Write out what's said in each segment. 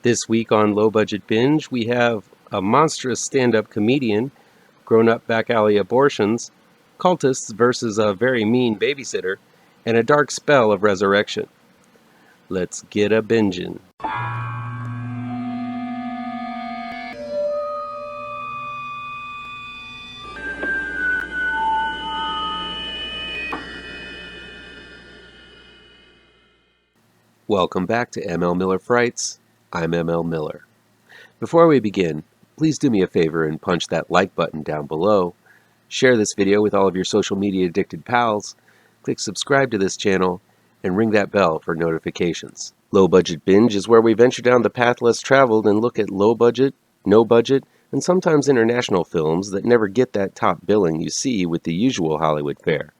This week on Low Budget Binge, we have a monstrous stand-up comedian, grown-up back alley abortions, cultists versus a very mean babysitter, and a dark spell of resurrection. Let's get a bingin'. Welcome back to ML Miller Frights. I'm ML Miller. Before we begin, please do me a favor and punch that like button down below. Share this video with all of your social media addicted pals. Click subscribe to this channel and ring that bell for notifications. Low Budget Binge is where we venture down the path less traveled and look at low budget, no budget, and sometimes international films that never get that top billing you see with the usual Hollywood fare.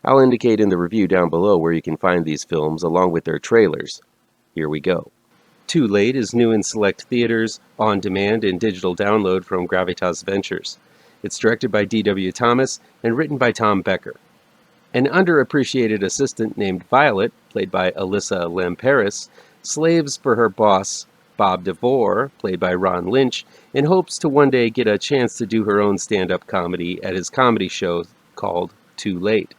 I'll indicate in the review down below where you can find these films along with their trailers. Here we go. Too Late is new in select theaters, on demand, and digital download from Gravitas Ventures. It's directed by D.W. Thomas and written by Tom Becker. An underappreciated assistant named Violet, played by Alyssa Lamperis, slaves for her boss, Bob DeVore, played by Ron Lynch, in hopes to one day get a chance to do her own stand-up comedy at his comedy show called Too Late.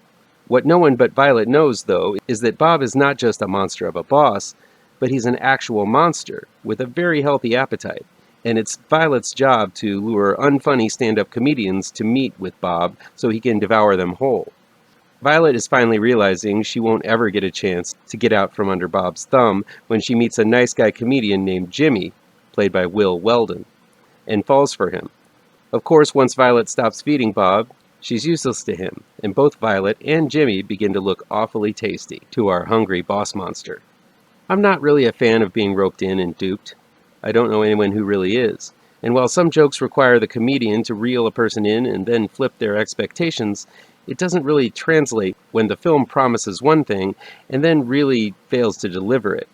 What no one but Violet knows, though, is that Bob is not just a monster of a boss, but he's an actual monster with a very healthy appetite. And it's Violet's job to lure unfunny stand-up comedians to meet with Bob so he can devour them whole. Violet is finally realizing she won't ever get a chance to get out from under Bob's thumb when she meets a nice guy comedian named Jimmy, played by Will Weldon, and falls for him. Of course, once Violet stops feeding Bob, she's useless to him, and both Violet and Jimmy begin to look awfully tasty to our hungry boss monster. I'm not really a fan of being roped in and duped. I don't know anyone who really is. And while some jokes require the comedian to reel a person in and then flip their expectations, it doesn't really translate when the film promises one thing and then really fails to deliver it.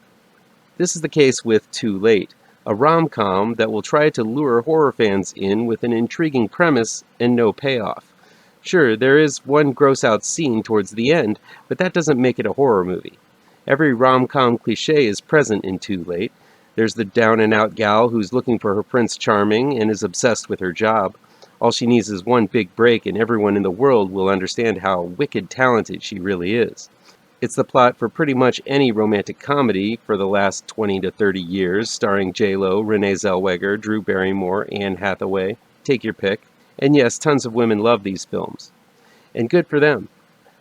This is the case with Too Late, a rom-com that will try to lure horror fans in with an intriguing premise and no payoff. Sure, there is one gross-out scene towards the end, but that doesn't make it a horror movie. Every rom-com cliché is present in Too Late. There's the down-and-out gal who's looking for her Prince Charming and is obsessed with her job. All she needs is one big break and everyone in the world will understand how wicked talented she really is. It's the plot for pretty much any romantic comedy for the last 20 to 30 years, starring J.Lo, Renee Zellweger, Drew Barrymore, Anne Hathaway. Take your pick. And yes, tons of women love these films. And good for them.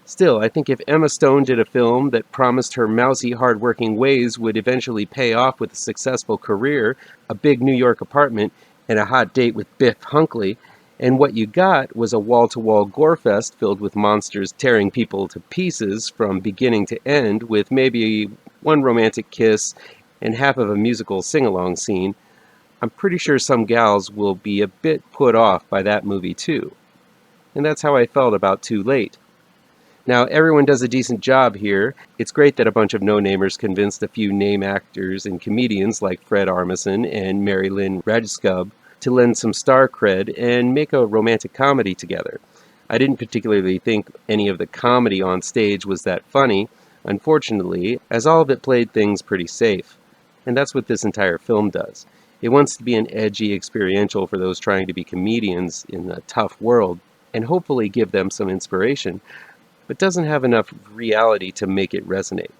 Still, I think if Emma Stone did a film that promised her mousy, hard-working ways would eventually pay off with a successful career, a big New York apartment, and a hot date with Biff Hunkley, and what you got was a wall-to-wall gore fest filled with monsters tearing people to pieces from beginning to end, with maybe one romantic kiss and half of a musical sing-along scene, I'm pretty sure some gals will be a bit put off by that movie too. And that's how I felt about Too Late. Now, everyone does a decent job here. It's great that a bunch of no-namers convinced a few name actors and comedians like Fred Armisen and Mary Lynn Rajskub to lend some star cred and make a romantic comedy together. I didn't particularly think any of the comedy on stage was that funny, unfortunately, as all of it played things pretty safe. And that's what this entire film does. It wants to be an edgy experiential for those trying to be comedians in a tough world and hopefully give them some inspiration, but doesn't have enough reality to make it resonate.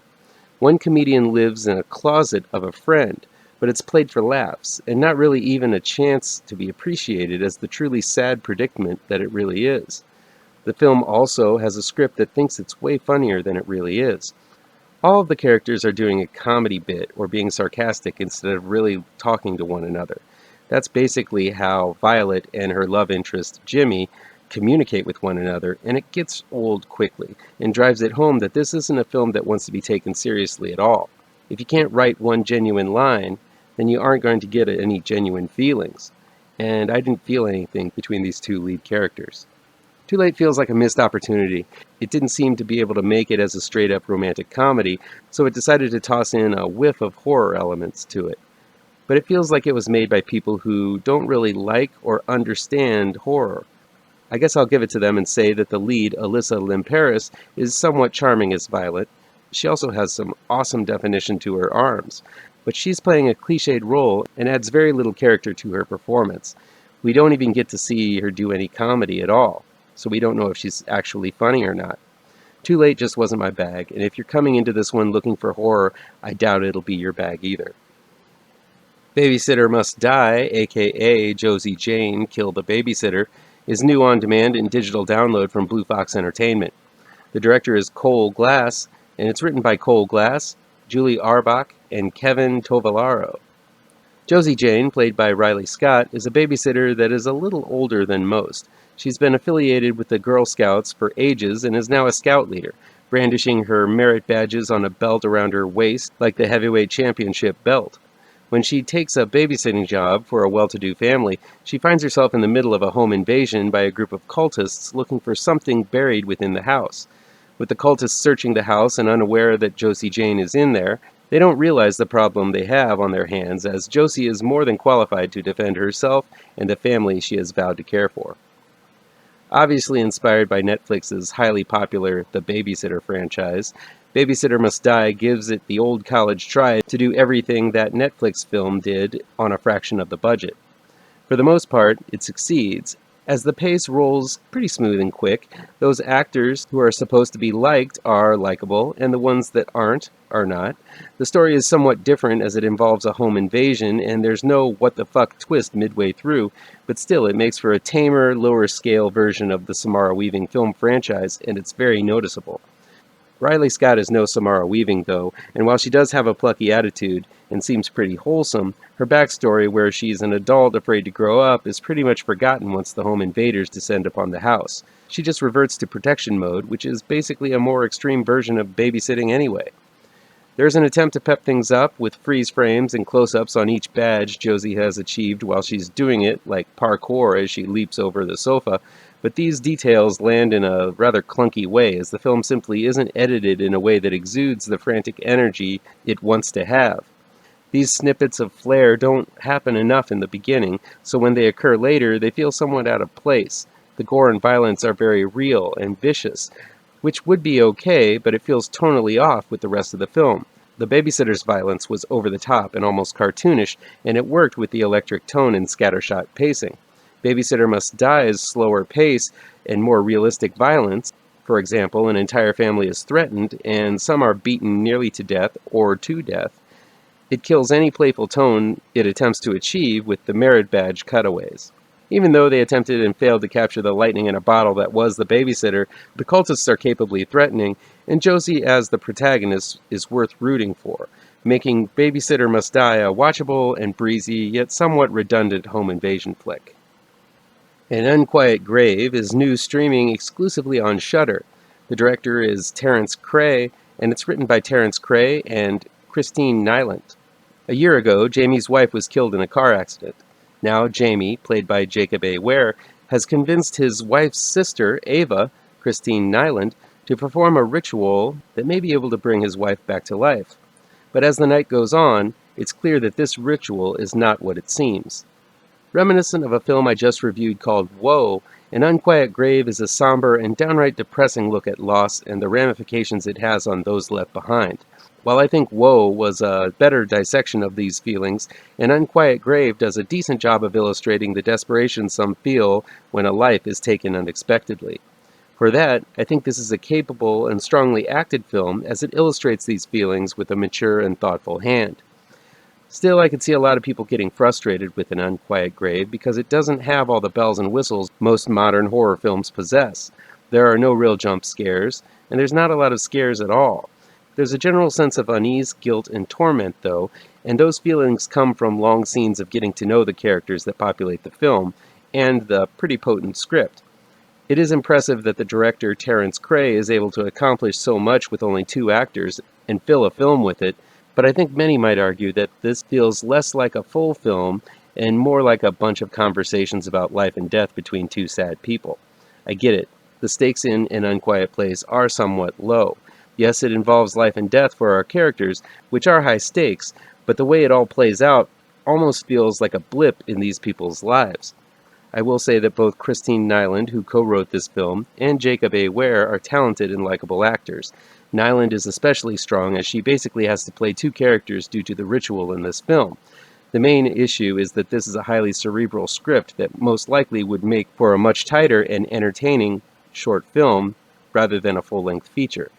One comedian lives in a closet of a friend, but it's played for laughs and not really even a chance to be appreciated as the truly sad predicament that it really is. The film also has a script that thinks it's way funnier than it really is. All of the characters are doing a comedy bit or being sarcastic instead of really talking to one another. That's basically how Violet and her love interest, Jimmy, communicate with one another, and it gets old quickly and drives it home that this isn't a film that wants to be taken seriously at all. If you can't write one genuine line, then you aren't going to get any genuine feelings. And I didn't feel anything between these two lead characters. Too Late feels like a missed opportunity. It didn't seem to be able to make it as a straight-up romantic comedy, so it decided to toss in a whiff of horror elements to it. But it feels like it was made by people who don't really like or understand horror. I guess I'll give it to them and say that the lead, Alyssa Lamperis, is somewhat charming as Violet. She also has some awesome definition to her arms. but she's playing a cliched role and adds very little character to her performance. We don't even get to see her do any comedy at all, so we don't know if she's actually funny or not. Too Late just wasn't my bag, and if you're coming into this one looking for horror, I doubt it'll be your bag either. Babysitter Must Die, aka Josie Jane, Kill the Babysitter, is new on demand and digital download from Blue Fox Entertainment. The director is Kohl, and it's written by Kohl, Julie Auerbach, and Kevin Tavolaro. Josie Jane, played by Riley Scott, is a babysitter that is a little older than most. She's been affiliated with the Girl Scouts for ages and is now a scout leader, brandishing her merit badges on a belt around her waist like the heavyweight championship belt. When she takes a babysitting job for a well-to-do family, she finds herself in the middle of a home invasion by a group of cultists looking for something buried within the house. With the cultists searching the house and unaware that Josie Jane is in there, they don't realize the problem they have on their hands, as Josie is more than qualified to defend herself and the family she has vowed to care for. Obviously inspired by Netflix's highly popular The Babysitter franchise, Babysitter Must Die gives it the old college try to do everything that Netflix film did on a fraction of the budget. For the most part, it succeeds, as the pace rolls pretty smooth and quick. Those actors who are supposed to be liked are likable, and the ones that aren't are not. The story is somewhat different as it involves a home invasion, and there's no what-the-fuck twist midway through, but still it makes for a tamer, lower-scale version of the Samara Weaving film franchise, and it's very noticeable. Riley Scott is no Samara Weaving, though, and while she does have a plucky attitude and seems pretty wholesome, her backstory, where she's an adult afraid to grow up, is pretty much forgotten once the home invaders descend upon the house. She just reverts to protection mode, which is basically a more extreme version of babysitting anyway. There's an attempt to pep things up with freeze frames and close-ups on each badge Josie has achieved while she's doing it, like parkour as she leaps over the sofa, but these details land in a rather clunky way, as the film simply isn't edited in a way that exudes the frantic energy it wants to have. These snippets of flair don't happen enough in the beginning, so when they occur later, they feel somewhat out of place. The gore and violence are very real and vicious, which would be okay, but it feels tonally off with the rest of the film. The babysitter's violence was over the top and almost cartoonish, and it worked with the electric tone and scattershot pacing. Babysitter Must Die's slower pace and more realistic violence, for example, an entire family is threatened and some are beaten nearly to death or to death. It kills any playful tone it attempts to achieve with the merit badge cutaways. Even though they attempted and failed to capture the lightning in a bottle that was the babysitter, the cultists are capably threatening, and Josie as the protagonist is worth rooting for, making Babysitter Must Die a watchable and breezy yet somewhat redundant home invasion flick. An Unquiet Grave is new, streaming exclusively on Shudder. The director is Terence Krey, and it's written by Terence Krey and Christine Nyland. A year ago, Jamie's wife was killed in a car accident. Now Jamie, played by Jacob A. Ware, has convinced his wife's sister, Ava, Christine Nyland, to perform a ritual that may be able to bring his wife back to life. But as the night goes on, it's clear that this ritual is not what it seems. Reminiscent of a film I just reviewed called Whoa, An Unquiet Grave is a somber and downright depressing look at loss and the ramifications it has on those left behind. While I think Whoa was a better dissection of these feelings, An Unquiet Grave does a decent job of illustrating the desperation some feel when a life is taken unexpectedly. For that, I think this is a capable and strongly acted film, as it illustrates these feelings with a mature and thoughtful hand. Still, I could see a lot of people getting frustrated with An Unquiet Grave because it doesn't have all the bells and whistles most modern horror films possess. There are no real jump scares, and there's not a lot of scares at all. There's a general sense of unease, guilt, and torment, though, and those feelings come from long scenes of getting to know the characters that populate the film, and the pretty potent script. It is impressive that the director, Terence Krey, is able to accomplish so much with only 2 actors and fill a film with it, but I think many might argue that this feels less like a full film and more like a bunch of conversations about life and death between 2 sad people. I get it. The stakes in An Unquiet Place are somewhat low. Yes, it involves life and death for our characters, which are high stakes, but the way it all plays out almost feels like a blip in these people's lives. I will say that both Christine Nyland, who co-wrote this film, and Jacob A. Ware are talented and likable actors. Nyland is especially strong as she basically has to play two characters due to the ritual in this film. The main issue is that this is a highly cerebral script that most likely would make for a much tighter and entertaining short film rather than a full-length feature.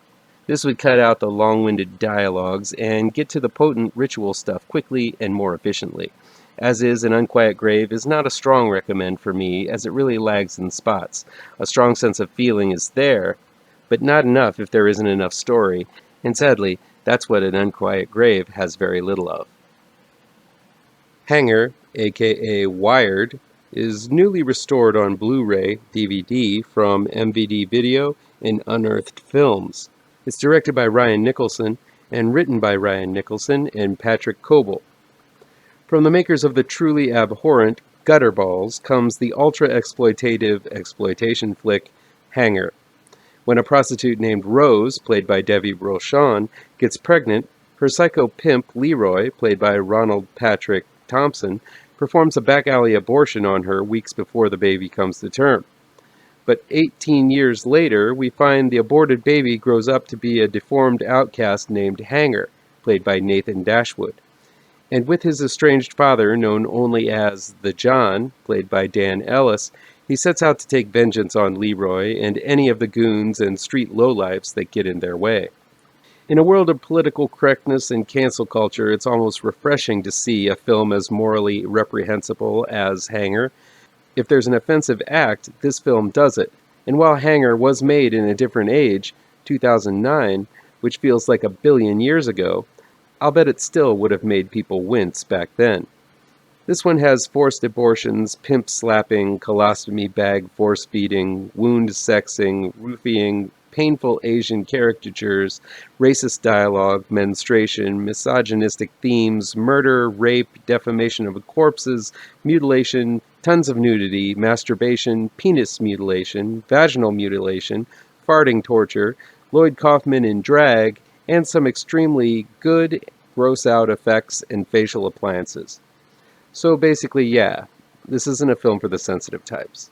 This would cut out the long-winded dialogues and get to the potent ritual stuff quickly and more efficiently. As is, An Unquiet Grave is not a strong recommend for me, as it really lags in spots. A strong sense of feeling is there, but not enough if there isn't enough story, and sadly, that's what An Unquiet Grave has very little of. HANGER, aka Wired, is newly restored on Blu-ray DVD from MVD Video and Unearthed Films. It's directed by Ryan Nicholson and written by Ryan Nicholson and Patrick Coble. From the makers of the truly abhorrent Gutterballs comes the ultra-exploitative exploitation flick HANGER. When a prostitute named Rose, played by Debbie Rochon, gets pregnant, her psycho pimp Leroy, played by Ronald Patrick Thompson, performs a back-alley abortion on her weeks before the baby comes to term. But 18 years later, we find the aborted baby grows up to be a deformed outcast named HANGER, played by Nathan Dashwood. And with his estranged father, known only as the John, played by Dan Ellis, he sets out to take vengeance on Leroy and any of the goons and street lowlifes that get in their way. In a world of political correctness and cancel culture, it's almost refreshing to see a film as morally reprehensible as HANGER. If there's an offensive act, this film does it. And while HANGER was made in a different age, 2009, which feels like a billion years ago, I'll bet it still would have made people wince back then. This one has forced abortions, pimp slapping, colostomy bag force feeding, wound sexing, roofying, painful Asian caricatures, racist dialogue, menstruation, misogynistic themes, murder, rape, defamation of corpses, mutilation, tons of nudity, masturbation, penis mutilation, vaginal mutilation, farting torture, Lloyd Kaufman in drag, and some extremely good, gross-out effects and facial appliances. So basically, yeah, this isn't a film for the sensitive types.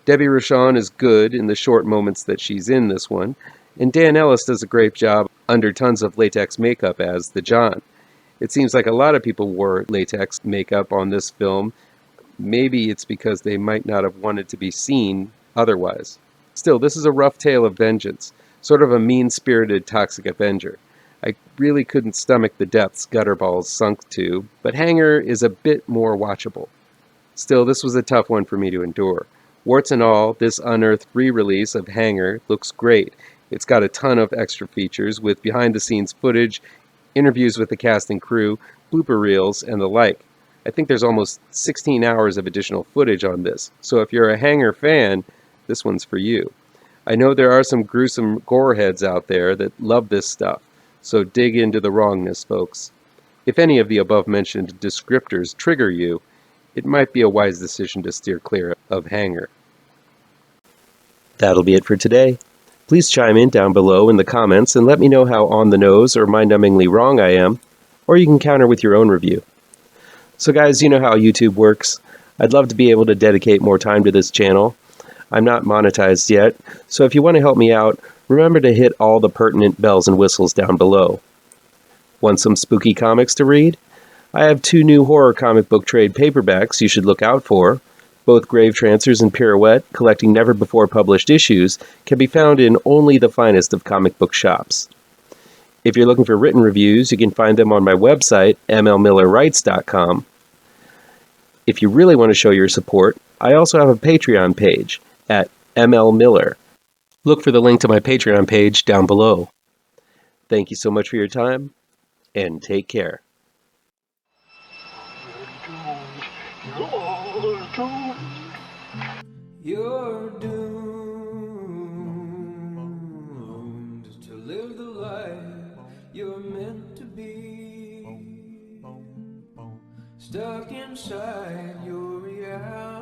Debbie Rochon is good in the short moments that she's in this one, and Dan Ellis does a great job under tons of latex makeup as the John. It seems like a lot of people wore latex makeup on this film. Maybe it's because they might not have wanted to be seen otherwise. Still, this is a rough tale of vengeance, sort of a mean-spirited toxic avenger. I really couldn't stomach the depths Gutterballs sunk to, but HANGER is a bit more watchable. Still, this was a tough one for me to endure. Warts and all, this unearthed re-release of HANGER looks great. It's got a ton of extra features with behind-the-scenes footage, interviews with the cast and crew, blooper reels, and the like. I think there's almost 16 hours of additional footage on this, so if you're a HANGER fan, this one's for you. I know there are some gruesome goreheads out there that love this stuff, so dig into the wrongness, folks. If any of the above-mentioned descriptors trigger you, it might be a wise decision to steer clear of HANGER. That'll be it for today. Please chime in down below in the comments and let me know how on the nose or mind-numbingly wrong I am, or you can counter with your own review. So guys, you know how YouTube works. I'd love to be able to dedicate more time to this channel. I'm not monetized yet, so if you want to help me out, remember to hit all the pertinent bells and whistles down below. Want some spooky comics to read? I have 2 new horror comic book trade paperbacks you should look out for. Both Gravetrancers and Pirouette, collecting never-before-published issues, can be found in only the finest of comic book shops. If you're looking for written reviews, you can find them on my website, mlmillerwrites.com. If you really want to show your support, I also have a Patreon page at mlmiller. Look for the link to my Patreon page down below. Thank you so much for your time, and take care. You're doomed to live the life you're meant to be, stuck inside your reality.